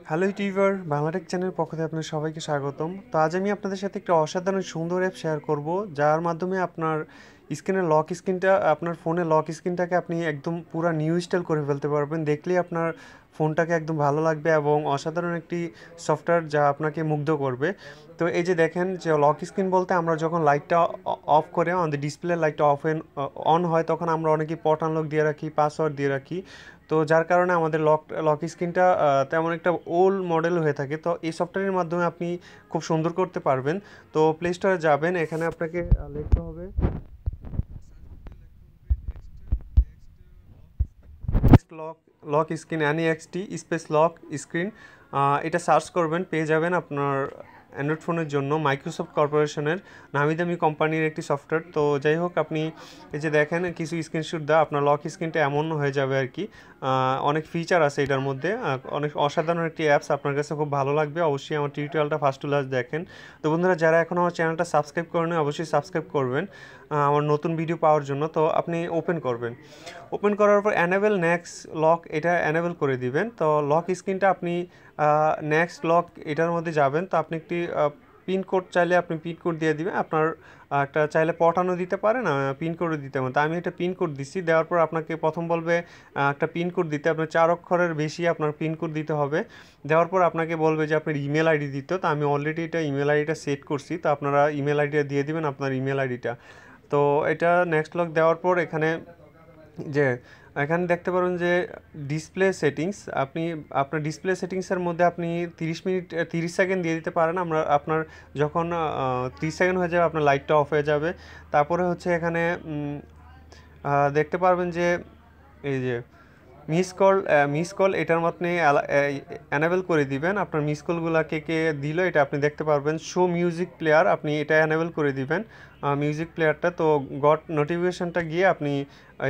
Hello YouTuber, Bangla Tech চ্যানেলের পক্ষ থেকে আপনাদের সবাইকে স্বাগতম। তো আজ আমি আপনাদের সাথে একটা অসাধারণ সুন্দর অ্যাপ শেয়ার করব, যার মাধ্যমে আপনার স্ক্রিনের লক স্ক্রিনটা, আপনার ফোনের লক স্ক্রিনটাকে আপনি একদম পুরো নিউ স্টাইল করে ফেলতে পারবেন। দেখলেই আপনার ফোনটাকে একদম ভালো লাগবে এবং অসাধারণ একটি সফটওয়্যার যা আপনাকে মুগ্ধ করবে। তো এই যে দেখেন যে লক স্ক্রিন বলতে আমরা যখন লাইটটা অফ করে আমাদের ডিসপ্লে লাইটটা অন হয়, তখন আমরা অনেকেই পট আনলক দিয়ে রাখি, পাসওয়ার্ড দিয়ে রাখি। তো যার কারণে আমাদের লক স্ক্রিনটা তেমন একটা ওল্ড মডেল হয়ে থাকে। তো এই সফটওয়্যারের মাধ্যমে আপনি খুব সুন্দর করতে পারবেন। তো প্লে স্টোরে যাবেন, এখানে আপনাকে লিখতে হবে lock lock screen NEXT space lock screen. এটা সার্চ করবেন, পেয়ে যাবেন আপনার অ্যান্ড্রয়েড ফোনের জন্য মাইক্রোসফট কর্পোরেশনের নামি দামি কোম্পানির একটি সফটওয়্যার। তো যাই হোক, আপনি এই যে দেখেন কিছু স্ক্রিনশট দেওয়া, আপনার লক স্ক্রিনটা এমন হয়ে যাবে আর কি। অনেক ফিচার আছে এটার মধ্যে, অনেক অসাধারণ একটি অ্যাপস, আপনার কাছে খুব ভালো লাগবে। অবশ্যই আমার টিউটোরিয়ালটা ফার্স্ট টু লাস্ট দেখেন। তো বন্ধুরা, যারা এখন আমার চ্যানেলটা সাবস্ক্রাইব করেন অবশ্যই সাবস্ক্রাইব করবেন আমার নতুন ভিডিও পাওয়ার জন্য। তো আপনি ওপেন করবেন, ওপেন করার পর অ্যানেবল নেক্সট লক এটা অ্যানেবল করে দিবেন। তো লক স্ক্রিনটা আপনি নেক্সট লক এটার মধ্যে যাবেন। তো আপনি একটি পিনকোড চাইলে আপনি পিনকোড দিয়ে দিবেন, আপনার একটা চাইলে পটানো দিতে পারেন, পিনকোডও দিতে পারেন। তো আমি একটা পিনকোড দিচ্ছি, দেওয়ার পর আপনাকে প্রথম বলবে একটা পিনকোড দিতে, আপনার 4 অক্ষরের বেশি আপনার পিনকোড দিতে হবে। দেওয়ার পর আপনাকে বলবে যে আপনার ইমেল আইডি দিতে। তো আমি অলরেডি এটা ইমেল আইডিটা সেট করছি, তো আপনারা ইমেল আইডিটা দিয়ে দিবেন, আপনার ইমেল আইডিটা। তো এটা নেক্সট লক দেওয়ার পর এখানে দেখতে পারেন যে ডিসপ্লে সেটিংস, আপনি আপনার ডিসপ্লে সেটিংসের মধ্যে আপনি 30 সেকেন্ড দিয়ে দিতে পারেন। আপনার যখন 30 সেকেন্ড হয়ে যাবে আপনার লাইটটা অফ হয়ে যাবে। তারপরে হচ্ছে এখানে দেখতে পারবেন যে এই যে মিস কল এটার আপনি অ্যানেবল করে দিবেন। আপনার মিস কলগুলো কে কে দিল এটা আপনি দেখতে পারবেন। শো মিউজিক প্লেয়ার আপনি এটা অ্যানেবল করে দিবেন, মিউজিক প্লেয়ারটা। তো গট নোটিফিকেশনটা গিয়ে আপনি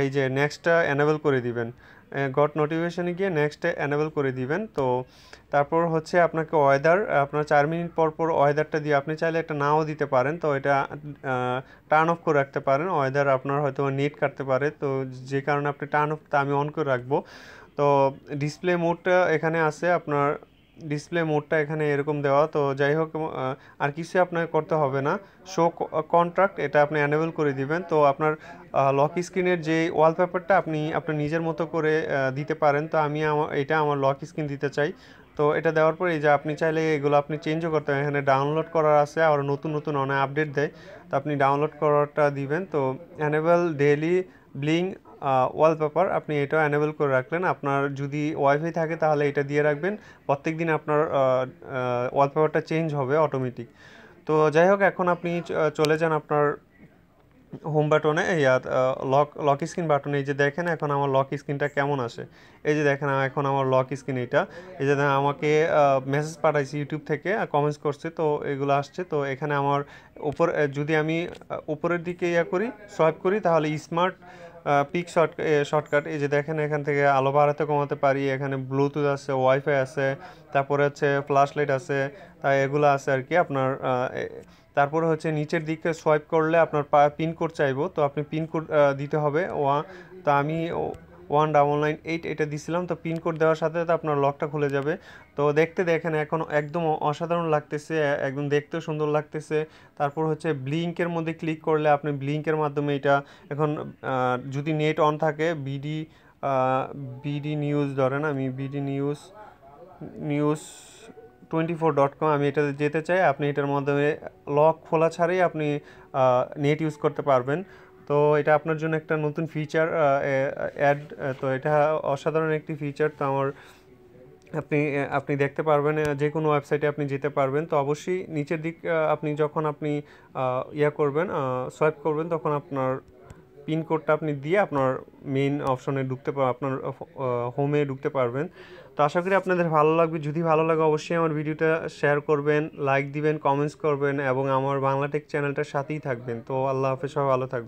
এই যে নেক্সটটা অ্যানেবল করে দিবেন, গট নোটিফিকেশনে গিয়ে নেক্সটে অ্যানেবল করে দিবেন। তো তারপর হচ্ছে আপনাকে ওয়েদার, আপনার 4 মিনিট পর পর ওয়েদারটা দিয়ে আপনি চাইলে একটা নাও দিতে পারেন। তো এটা টার্ন অফ করে রাখতে পারেন। ওয়েদার আপনার হয়তো নেট কাটতে পারে, তো যে কারণে আপনি টার্ন অফ, তা আমি অন করে রাখবো। তো ডিসপ্লে মোডটা এখানে আছে, আপনার ডিসপ্লে মোডটা এখানে এরকম দেওয়া। তো যাই হোক, আর কিছু আপনাকে করতে হবে না। শো কন্ট্রাক্ট এটা আপনি অ্যানেবল করে দিবেন। তো আপনার লক স্ক্রিনের যে ওয়ালপেপারটা আপনি আপনার নিজের মতো করে দিতে পারেন। তো আমি এটা আমার লক স্ক্রিন দিতে চাই। তো এটা দেওয়ার পরে এই যে আপনি চাইলে এগুলো আপনি চেঞ্জও করতে পারেন। এখানে ডাউনলোড করার আছে, আর নতুন নতুন অনেক আপডেট দেয়, তো আপনি ডাউনলোড করাটা দিবেন। তো অ্যানেবল ডেইলি ব্লিং ওয়ালপেপার আপনি এটাও অ্যানেবল করে রাখলেন। আপনার যদি ওয়াইফাই থাকে তাহলে এটা দিয়ে রাখবেন, প্রত্যেক দিন আপনার ওয়ালপেপারটা চেঞ্জ হবে অটোমেটিক। তো যাই হোক, এখন আপনি চলে যান আপনার হোম বাটনে, লক স্ক্রিন বাটনে। এই যে দেখেন এখন আমার লক স্ক্রিনটা কেমন আসে। এই যে দেখেন এখন আমার লক স্ক্রিন এইটা। এই যে দেখেন আমাকে মেসেজ পাঠাইছি ইউটিউব থেকে, কমেন্টস করছে, তো এগুলো আসছে। তো এখানে আমার যদি আমি উপরের দিকে করি, সোয়াইপ করি, তাহলে স্মার্ট পিক শর্টকাট, এই যে দেখেন এখান থেকে আলো বাড়াতে কমাতে পারি। এখানে ব্লুটুথ আছে, ওয়াইফাই আছে, তারপরে হচ্ছে ফ্ল্যাশ লাইট আছে, তাই এগুলো আছে আর কি আপনার। তারপরে হচ্ছে নিচের দিকে সোয়াইপ করলে আপনার পিনকোড চাইবো, তো আপনি পিনকোড দিতে হবে। তো আমি 1998 এটা দিছিলাম। তো পিনকোড দেওয়ার সাথে সাথে আপনার লকটা খুলে যাবে। তো দেখেন এখন একদম অসাধারণ লাগতেছে, একদম দেখতেও সুন্দর লাগতেছে। তারপর হচ্ছে ব্লিঙ্কের মধ্যে ক্লিক করলে আপনি ব্লিঙ্কের মাধ্যমে এটা এখন যদি নেট অন থাকে, বিডি নিউজ ধরেন, আমি বিডি নিউজ 24.com আমি এটাতে যেতে চাই, আপনি এটার মাধ্যমে লক খোলা ছাড়াই আপনি নেট ইউজ করতে পারবেন। তো এটা আপনার জন্য একটা নতুন ফিচার অ্যাড। তো এটা অসাধারণ একটি ফিচার। তো আপনি আপনি দেখতে পারবেন, যে কোনো ওয়েবসাইটে আপনি যেতে পারবেন। তো অবশ্যই নিচের দিক আপনি যখন আপনি করবেন, সোয়াইপ করবেন, তখন আপনার পিনকোডটা আপনি দিয়ে আপনার মেইন অপশনে আপনার হোমে ঢুকতে পারবেন। তো আশা করি আপনাদের ভালো লাগবে। যদি ভালো লাগে অবশ্যই আমার ভিডিওটা শেয়ার করবেন, লাইক দিবেন, কমেন্টস করবেন এবং আমার বাংলাটেক চ্যানেলটার সাথেই থাকবেন। তো আল্লাহ হাফেজ, সবাই ভালো থাকবেন।